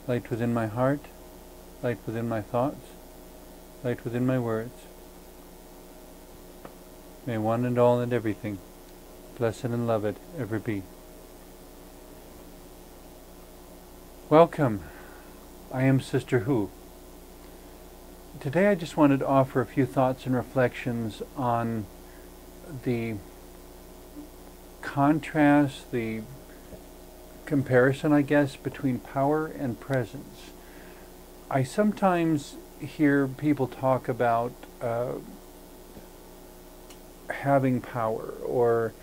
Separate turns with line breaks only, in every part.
light within my heart, light within my thoughts, light within my words. May one and all and everything, blessed and loved, ever be. Welcome. I am Sister Who. Today I just wanted to offer a few thoughts and reflections on the contrast, the comparison, I guess, between power and presence. I sometimes hear people talk about having power, or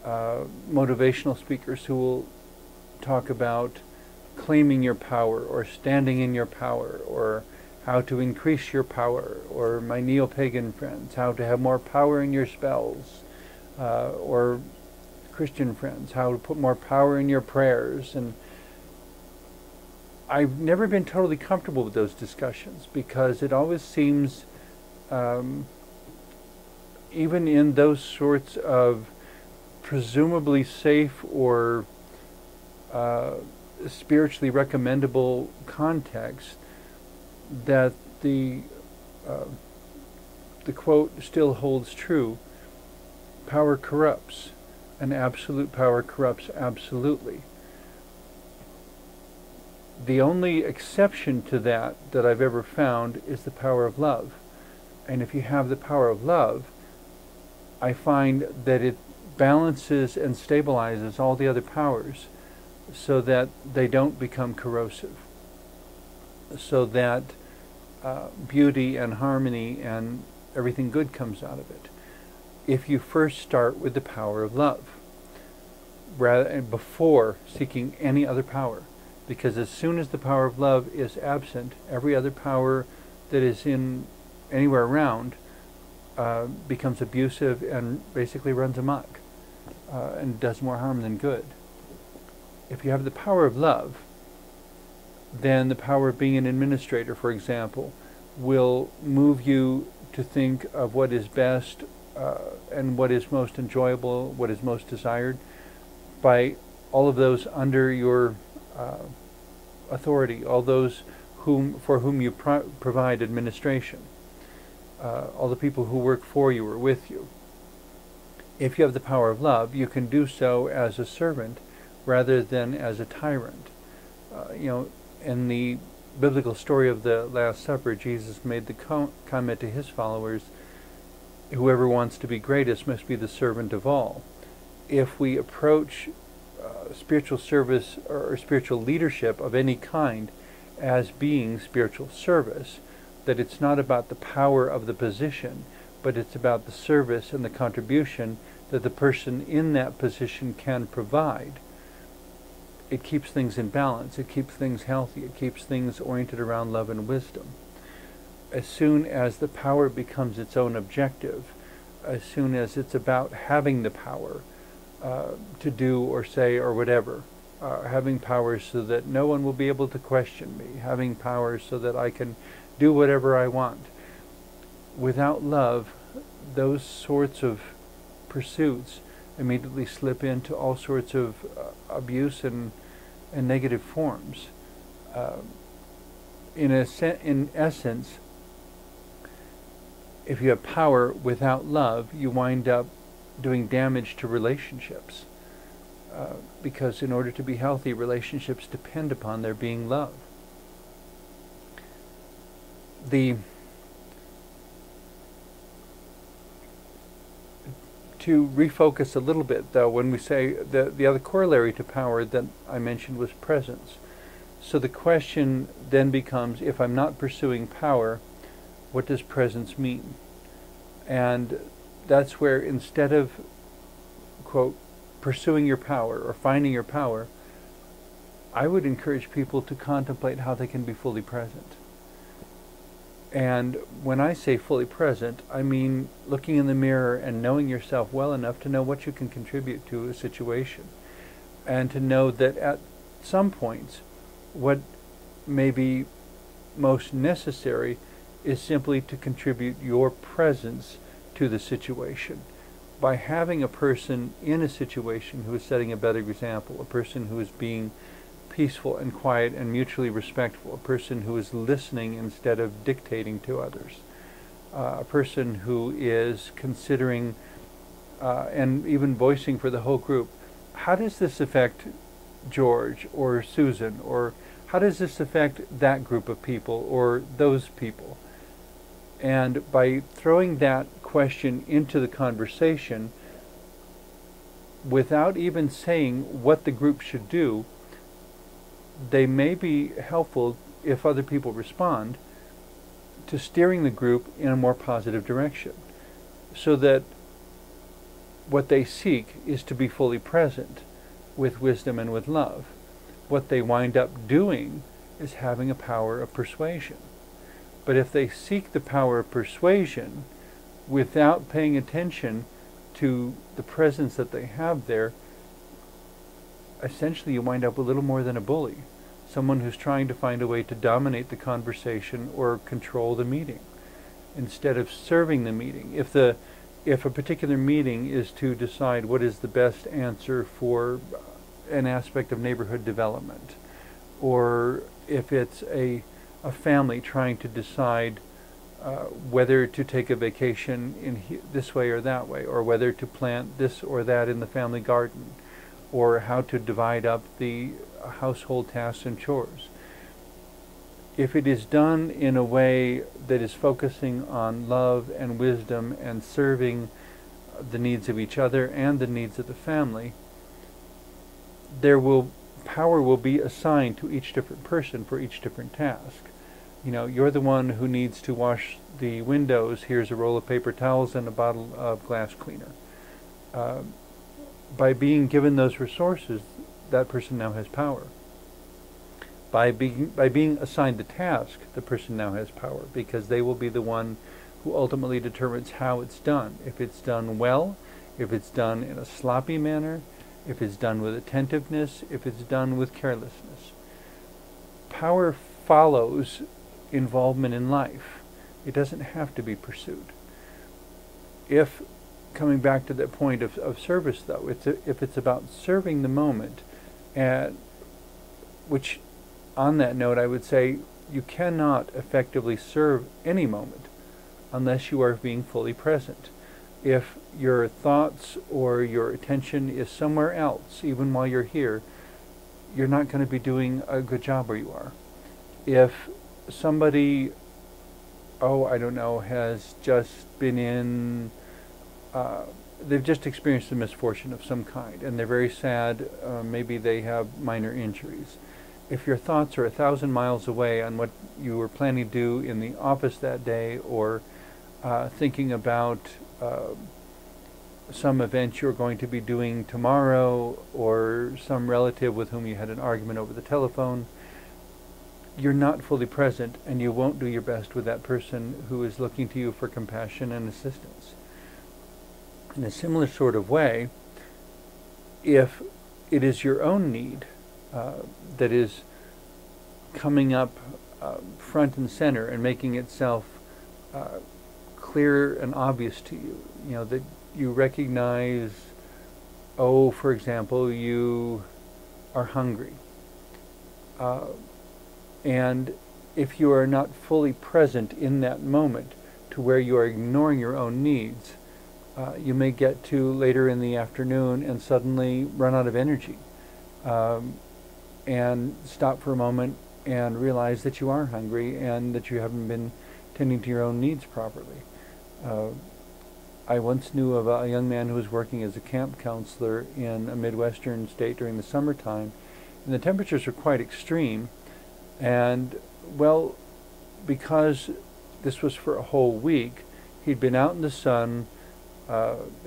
motivational speakers who will talk about claiming your power, or standing in your power, or how to increase your power, or my neo-pagan friends, how to have more power in your spells, or Christian friends, how to put more power in your prayers. And I've never been totally comfortable with those discussions, because it always seems, even in those sorts of presumably safe or spiritually recommendable context, that the quote still holds true: power corrupts, and absolute power corrupts absolutely. The only exception to that I've ever found is the power of love. And if you have the power of love, I find that it balances and stabilizes all the other powers, so that they don't become corrosive, so that beauty and harmony and everything good comes out of it. If you first start with the power of love, before seeking any other power, because as soon as the power of love is absent, every other power that is in anywhere around becomes abusive and basically runs amok, and does more harm than good. If you have the power of love, then the power of being an administrator, for example, will move you to think of what is best and what is most enjoyable, what is most desired, by all of those under your authority, all those for whom you provide administration, all the people who work for you or with you. If you have the power of love, you can do so as a servant rather than as a tyrant. In the biblical story of the Last Supper, Jesus made the comment to his followers, whoever wants to be greatest must be the servant of all. If we approach spiritual service or spiritual leadership of any kind as being spiritual service, that it's not about the power of the position, but it's about the service and the contribution that the person in that position can provide, it keeps things in balance, it keeps things healthy, it keeps things oriented around love and wisdom. As soon as the power becomes its own objective, as soon as it's about having the power to do or say or whatever, having power so that no one will be able to question me, having power so that I can do whatever I want. Without love, those sorts of pursuits immediately slip into all sorts of abuse and negative forms. In essence, if you have power without love, you wind up doing damage to relationships, because in order to be healthy, relationships depend upon there being love. To refocus a little bit, though, when we say the other corollary to power that I mentioned was presence. So the question then becomes, if I'm not pursuing power, what does presence mean? And that's where, instead of, quote, pursuing your power or finding your power, I would encourage people to contemplate how they can be fully present. And when I say fully present, I mean looking in the mirror and knowing yourself well enough to know what you can contribute to a situation, and to know that at some points what may be most necessary is simply to contribute your presence to the situation. By having a person in a situation who is setting a better example, a person who is being peaceful and quiet and mutually respectful, a person who is listening instead of dictating to others, a person who is considering and even voicing for the whole group, how does this affect George or Susan, or how does this affect that group of people or those people? And by throwing that question into the conversation, without even saying what the group should do, they may be helpful, if other people respond, to steering the group in a more positive direction, so that what they seek is to be fully present with wisdom and with love. What they wind up doing is having a power of persuasion. But if they seek the power of persuasion without paying attention to the presence that they have there, essentially you wind up a little more than a bully, someone who's trying to find a way to dominate the conversation or control the meeting instead of serving the meeting. If a particular meeting is to decide what is the best answer for an aspect of neighborhood development, or if it's a family trying to decide whether to take a vacation in this way or that way, or whether to plant this or that in the family garden, or how to divide up the household tasks and chores. If it is done in a way that is focusing on love and wisdom and serving the needs of each other and the needs of the family, power will be assigned to each different person for each different task. You know, you're the one who needs to wash the windows. Here's a roll of paper towels and a bottle of glass cleaner. By being given those resources, that person now has power. By being assigned the task, the person now has power, because they will be the one who ultimately determines how it's done. If it's done well, if it's done in a sloppy manner, if it's done with attentiveness, if it's done with carelessness. Power follows involvement in life. It doesn't have to be pursued. If, coming back to that point of service though, if it's about serving the moment, which on that note I would say you cannot effectively serve any moment unless you are being fully present. If your thoughts or your attention is somewhere else, even while you're here, you're not going to be doing a good job where you are. If somebody, I don't know, has just been in, they've just experienced a misfortune of some kind, and they're very sad, maybe they have minor injuries. If your thoughts are 1,000 miles away on what you were planning to do in the office that day, or thinking about some event you're going to be doing tomorrow, or some relative with whom you had an argument over the telephone, you're not fully present, and you won't do your best with that person who is looking to you for compassion and assistance. In a similar sort of way, if it is your own need that is coming up front and center and making itself clear and obvious to you, you know, that you recognize, for example, you are hungry. And if you are not fully present in that moment to where you are ignoring your own needs, you may get to later in the afternoon and suddenly run out of energy, and stop for a moment and realize that you are hungry and that you haven't been tending to your own needs properly. I once knew of a young man who was working as a camp counselor in a Midwestern state during the summertime, and the temperatures were quite extreme. And, well, because this was for a whole week, he'd been out in the sun.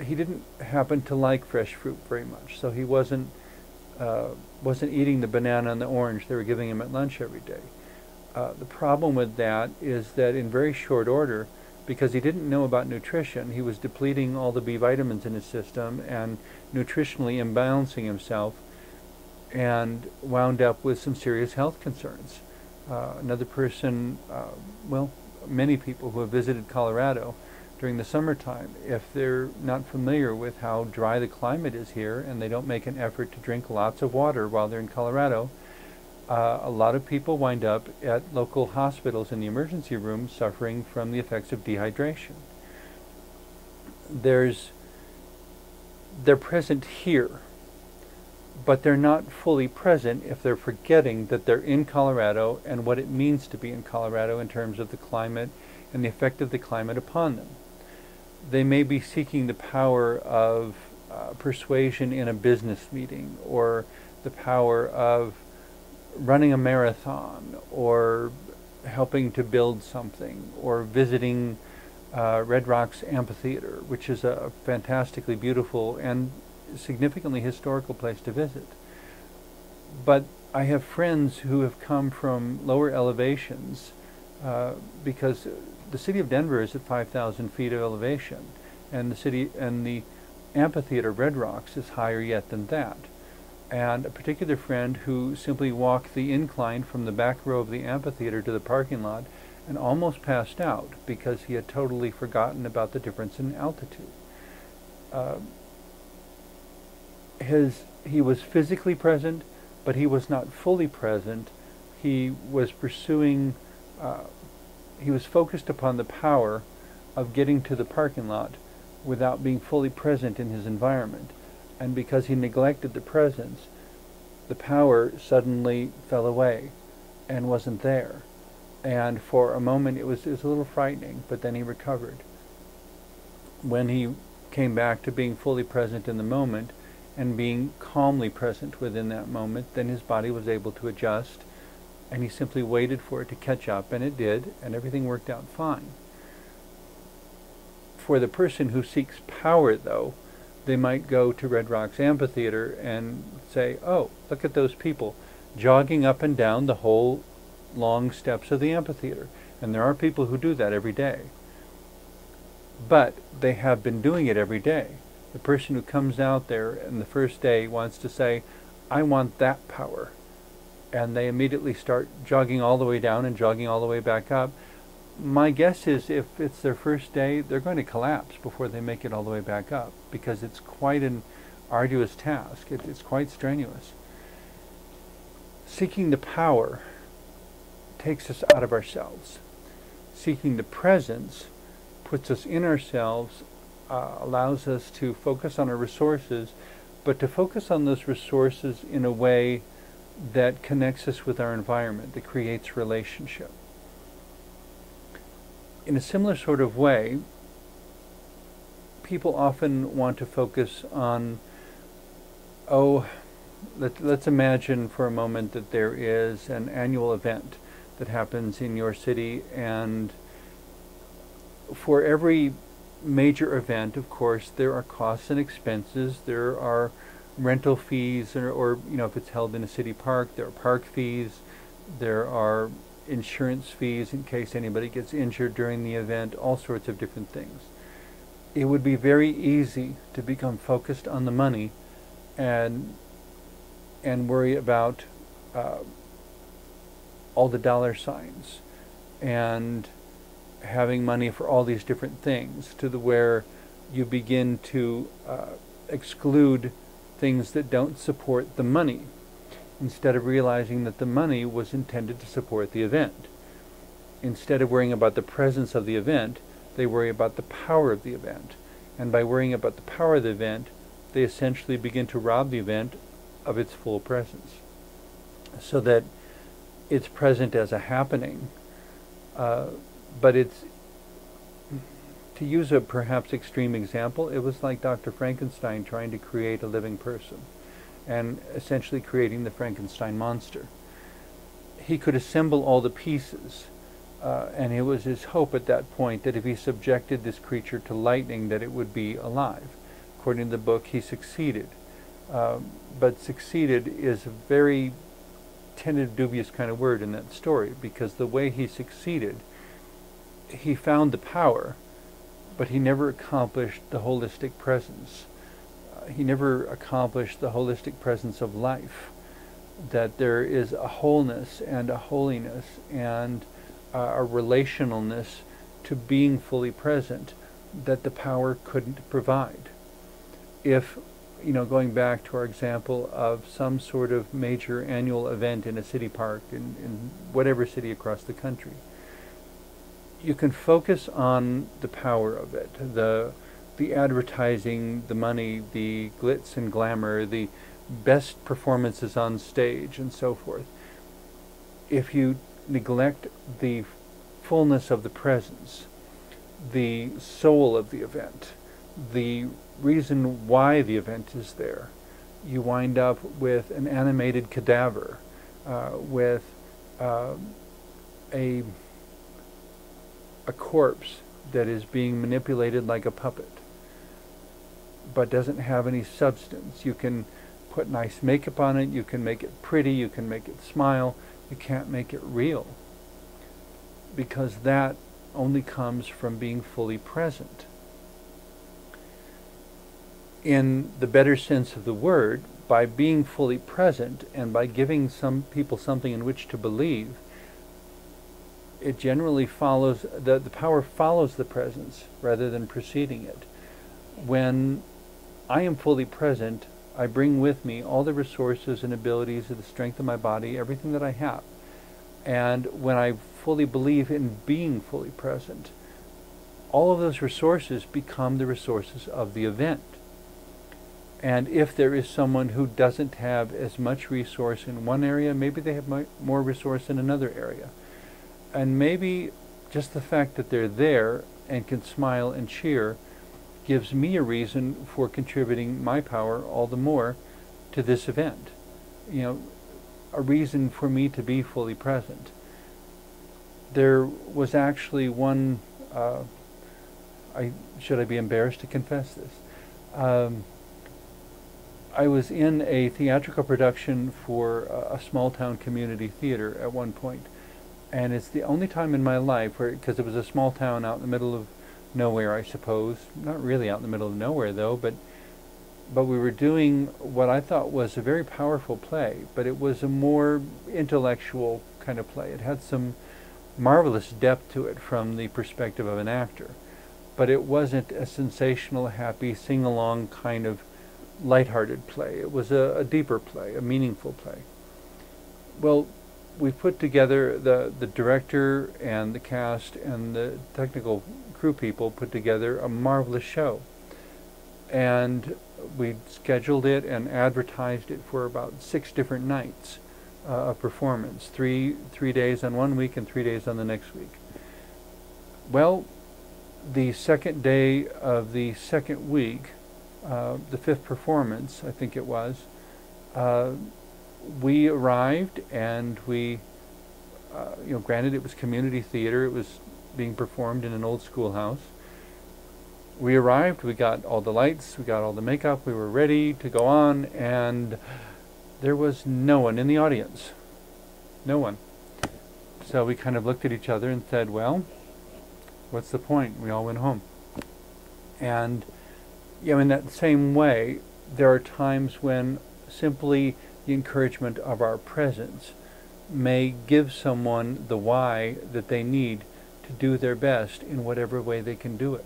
He didn't happen to like fresh fruit very much, so he wasn't eating the banana and the orange they were giving him at lunch every day. The problem with that is that in very short order, because he didn't know about nutrition, he was depleting all the B vitamins in his system and nutritionally imbalancing himself, and wound up with some serious health concerns. Another person, many people who have visited Colorado during the summertime, if they're not familiar with how dry the climate is here and they don't make an effort to drink lots of water while they're in Colorado, A lot of people wind up at local hospitals in the emergency room suffering from the effects of dehydration. They're present here, but they're not fully present if they're forgetting that they're in Colorado and what it means to be in Colorado in terms of the climate and the effect of the climate upon them. They may be seeking the power of persuasion in a business meeting, or the power of running a marathon, or helping to build something, or visiting Red Rocks Amphitheater, which is a fantastically beautiful and significantly historical place to visit. But I have friends who have come from lower elevations because the city of Denver is at 5,000 feet of elevation, and the amphitheater Red Rocks is higher yet than that. And a particular friend who simply walked the incline from the back row of the amphitheater to the parking lot and almost passed out because he had totally forgotten about the difference in altitude. He was physically present, but he was not fully present. He was pursuing, he was focused upon the power of getting to the parking lot without being fully present in his environment. And because he neglected the presence, the power suddenly fell away and wasn't there. And for a moment it was a little frightening, but then he recovered. When he came back to being fully present in the moment and being calmly present within that moment, then his body was able to adjust, and he simply waited for it to catch up, and it did, and everything worked out fine. For the person who seeks power, though, they might go to Red Rocks Amphitheater and say, oh, look at those people jogging up and down the whole long steps of the amphitheater. And there are people who do that every day. But they have been doing it every day. The person who comes out there and the first day wants to say, I want that power. And they immediately start jogging all the way down and jogging all the way back up. My guess is if it's their first day, they're going to collapse before they make it all the way back up, because it's quite an arduous task. It's quite strenuous. Seeking the power takes us out of ourselves. Seeking the presence puts us in ourselves, allows us to focus on our resources, but to focus on those resources in a way that connects us with our environment, that creates relationship. In a similar sort of way, people often want to focus on, let's imagine for a moment that there is an annual event that happens in your city, and for every major event, of course, there are costs and expenses. There are rental fees, or if it's held in a city park, there are park fees. There are insurance fees in case anybody gets injured during the event, all sorts of different things. It would be very easy to become focused on the money and worry about all the dollar signs and having money for all these different things, to the where you begin to exclude things that don't support the money, instead of realizing that the money was intended to support the event. Instead of worrying about the presence of the event, they worry about the power of the event. And by worrying about the power of the event, they essentially begin to rob the event of its full presence, so that it's present as a happening, but it's, to use a perhaps extreme example, it was like Dr. Frankenstein trying to create a living person, and essentially creating the Frankenstein monster. He could assemble all the pieces, and it was his hope at that point that if he subjected this creature to lightning, that it would be alive. According to the book, he succeeded. But succeeded is a very tentative, dubious kind of word in that story, because the way he succeeded, he found the power, but he never accomplished the holistic presence. He never accomplished the holistic presence of life, that there is a wholeness and a holiness and a relationalness to being fully present that the power couldn't provide. If going back to our example of some sort of major annual event in a city park in whatever city across the country, you can focus on the power of it, the advertising, the money, the glitz and glamour, the best performances on stage, and so forth. If you neglect the fullness of the presence, the soul of the event, the reason why the event is there, you wind up with an animated cadaver, with a corpse that is being manipulated like a puppet, but doesn't have any substance. You can put nice makeup on it, you can make it pretty, you can make it smile, you can't make it real, because that only comes from being fully present. In the better sense of the word, by being fully present and by giving some people something in which to believe, it generally follows, the power follows the presence rather than preceding it. When I am fully present, I bring with me all the resources and abilities of the strength of my body, everything that I have. And when I fully believe in being fully present, all of those resources become the resources of the event. And if there is someone who doesn't have as much resource in one area, maybe they have more resource in another area. And maybe just the fact that they're there and can smile and cheer gives me a reason for contributing my power all the more to this event. A reason for me to be fully present. There was actually one, should I be embarrassed to confess this? I was in a theatrical production for a small town community theater at one point, and it's the only time in my life where, because it was a small town out in the middle of nowhere, I suppose, not really out in the middle of nowhere though, but we were doing what I thought was a very powerful play, but it was a more intellectual kind of play. It had some marvelous depth to it from the perspective of an actor, but it wasn't a sensational, happy, sing-along kind of lighthearted play. It was a deeper play, a meaningful play. Well, we put together, the director and the cast and the technical crew people put together a marvelous show. And we scheduled it and advertised it for about 6 different nights of performance, 3 days on one week and 3 days on the next week. Well, the second day of the second week, the 5th performance, I think it was, we arrived and we, granted it was community theater, it was being performed in an old schoolhouse. We arrived, we got all the lights, we got all the makeup, we were ready to go on, and there was no one in the audience. No one. So we kind of looked at each other and said, well, what's the point? We all went home. And in that same way, there are times when simply the encouragement of our presence may give someone the why that they need to do their best in whatever way they can do it.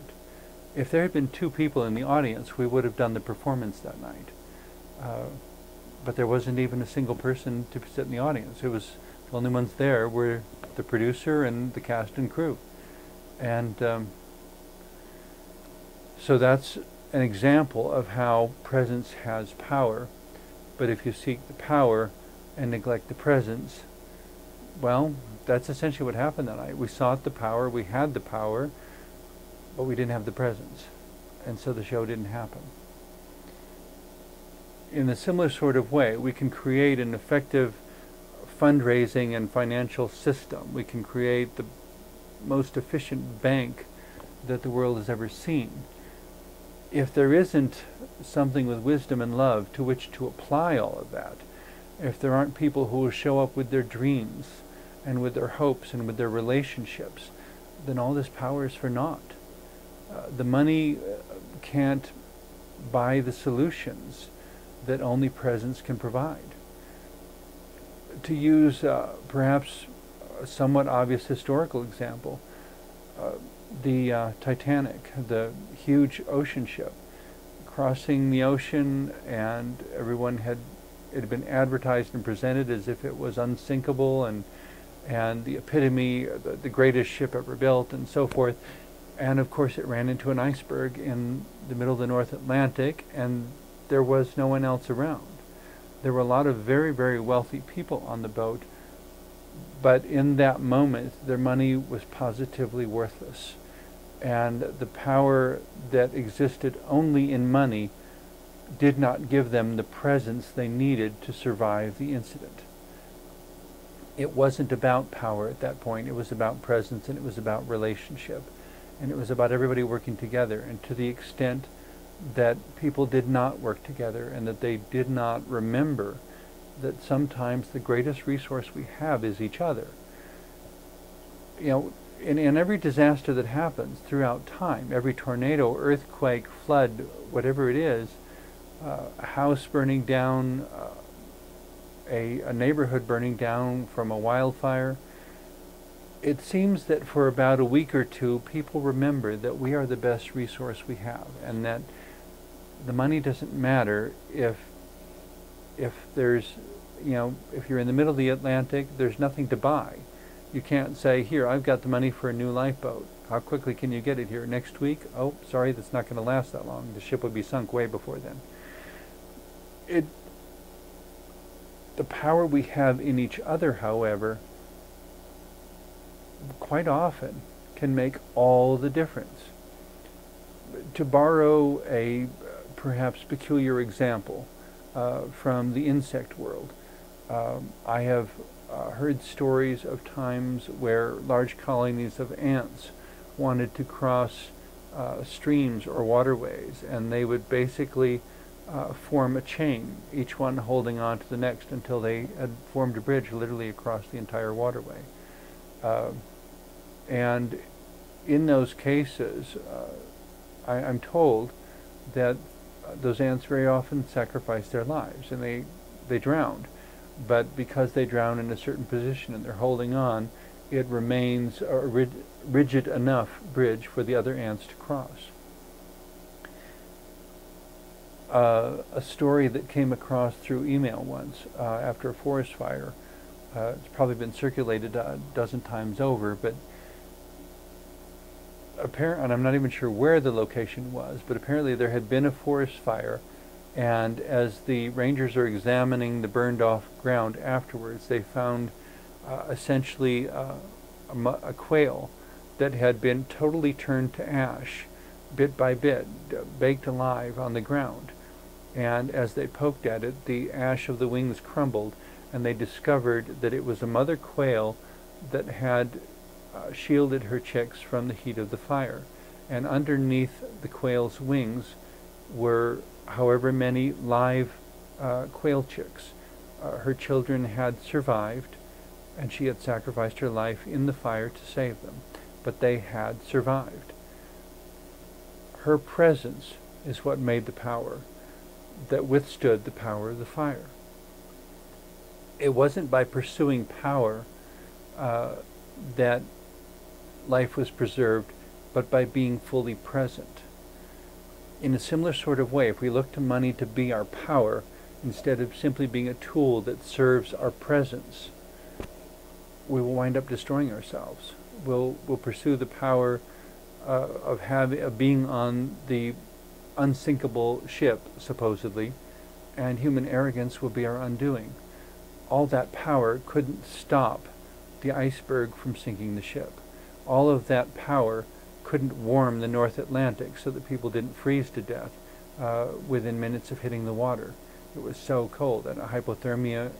If there had been 2 people in the audience, we would have done the performance that night. But there wasn't even a single person to sit in the audience. It was the only ones there were the producer and the cast and crew. And so that's an example of how presence has power. But if you seek the power and neglect the presence, well, that's essentially what happened that night. We sought the power, we had the power, but we didn't have the presence. And so the show didn't happen. In a similar sort of way, we can create an effective fundraising and financial system. We can create the most efficient bank that the world has ever seen. If there isn't something with wisdom and love to which to apply all of that, if there aren't people who will show up with their dreams and with their hopes and with their relationships, then all this power is for naught. The money can't buy the solutions that only presence can provide. To use perhaps a somewhat obvious historical example, the Titanic, the huge ocean ship, crossing the ocean, and it had been advertised and presented as if it was unsinkable and the epitome, the greatest ship ever built, and so forth. And of course it ran into an iceberg in the middle of the North Atlantic, and there was no one else around. There were a lot of very, very wealthy people on the boat, but in that moment their money was positively worthless. And the power that existed only in money did not give them the presence they needed to survive the incident. It wasn't about power at that point. It was about presence, and it was about relationship. And it was about everybody working together. And to the extent that people did not work together and that they did not remember that sometimes the greatest resource we have is each other. You know, in every disaster that happens throughout time, every tornado, earthquake, flood, whatever it is, a house burning down, a neighborhood burning down from a wildfire, it seems that for about a week or two, people remember that we are the best resource we have, and that the money doesn't matter if there's, you know, if you're in the middle of the Atlantic, there's nothing to buy. You can't say, here, I've got the money for a new lifeboat. How quickly can you get it here? Next week? Oh, sorry, that's not going to last that long. The ship would be sunk way before then. The power we have in each other, however, quite often can make all the difference. To borrow a perhaps peculiar example from the insect world, I have heard stories of times where large colonies of ants wanted to cross streams or waterways, and they would basically form a chain, each one holding on to the next until they had formed a bridge literally across the entire waterway. And in those cases, I'm told that those ants very often sacrificed their lives, and they drowned. But because they drown in a certain position and they're holding on, it remains a rigid enough bridge for the other ants to cross. A story that came across through email once after a forest fire, it's probably been circulated a dozen times over, but apparently, and I'm not even sure where the location was, but apparently there had been a forest fire, and as the rangers are examining the burned off ground afterwards, they found essentially a quail that had been totally turned to ash, bit by bit, baked alive on the ground. And as they poked at it, the ash of the wings crumbled, and they discovered that it was a mother quail that had shielded her chicks from the heat of the fire. And underneath the quail's wings were however many live quail chicks. Her children had survived, and she had sacrificed her life in the fire to save them, but they had survived. Her presence is what made the power that withstood the power of the fire. It wasn't by pursuing power that life was preserved, but by being fully present. In a similar sort of way, if we look to money to be our power, instead of simply being a tool that serves our presence, we will wind up destroying ourselves. We'll pursue the power of being on the unsinkable ship, supposedly, and human arrogance will be our undoing. All that power couldn't stop the iceberg from sinking the ship. All of that power couldn't warm the North Atlantic so that people didn't freeze to death within minutes of hitting the water. It was so cold, and hypothermia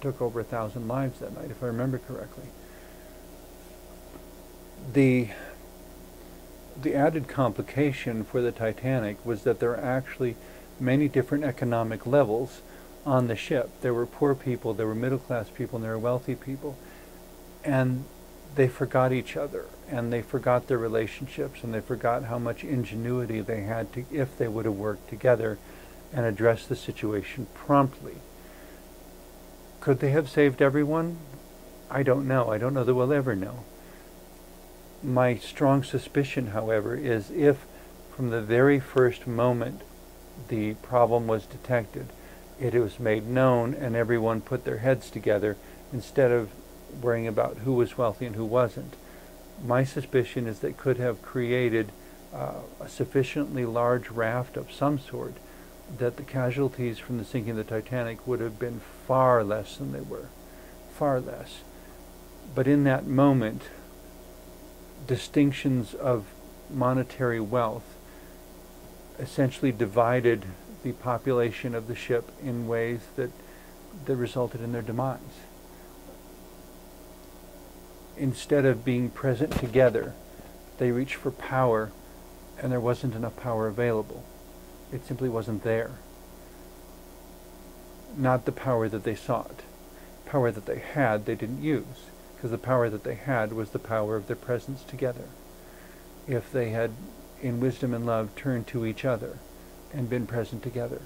took over 1,000 lives that night, if I remember correctly. The added complication for the Titanic was that there are actually many different economic levels on the ship. There were poor people, there were middle-class people, and there were wealthy people. And they forgot each other, and they forgot their relationships, and they forgot how much ingenuity they had to, if they would have worked together and addressed the situation promptly. Could they have saved everyone? I don't know. I don't know that we'll ever know. My strong suspicion, however, is if from the very first moment the problem was detected, it was made known, and everyone put their heads together instead of worrying about who was wealthy and who wasn't. My suspicion is they could have created a sufficiently large raft of some sort that the casualties from the sinking of the Titanic would have been far less than they were. Far less. But in that moment, distinctions of monetary wealth essentially divided the population of the ship in ways that resulted in their demise. Instead of being present together, they reached for power, and there wasn't enough power available. It simply wasn't there. Not the power that they sought. Power that they had, they didn't use, because the power that they had was the power of their presence together. If they had, in wisdom and love, turned to each other and been present together,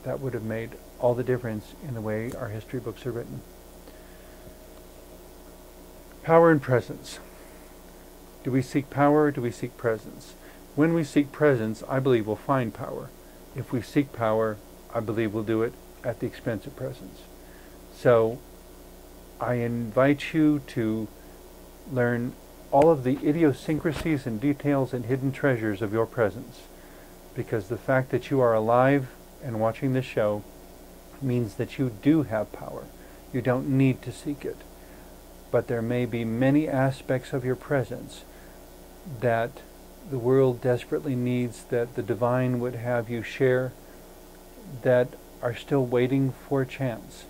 that would have made all the difference in the way our history books are written. Power and presence. Do we seek power or do we seek presence? When we seek presence, I believe we'll find power. If we seek power, I believe we'll do it at the expense of presence. So I invite you to learn all of the idiosyncrasies and details and hidden treasures of your presence, because the fact that you are alive and watching this show means that you do have power. You don't need to seek it. But there may be many aspects of your presence that the world desperately needs, that the divine would have you share, that are still waiting for a chance.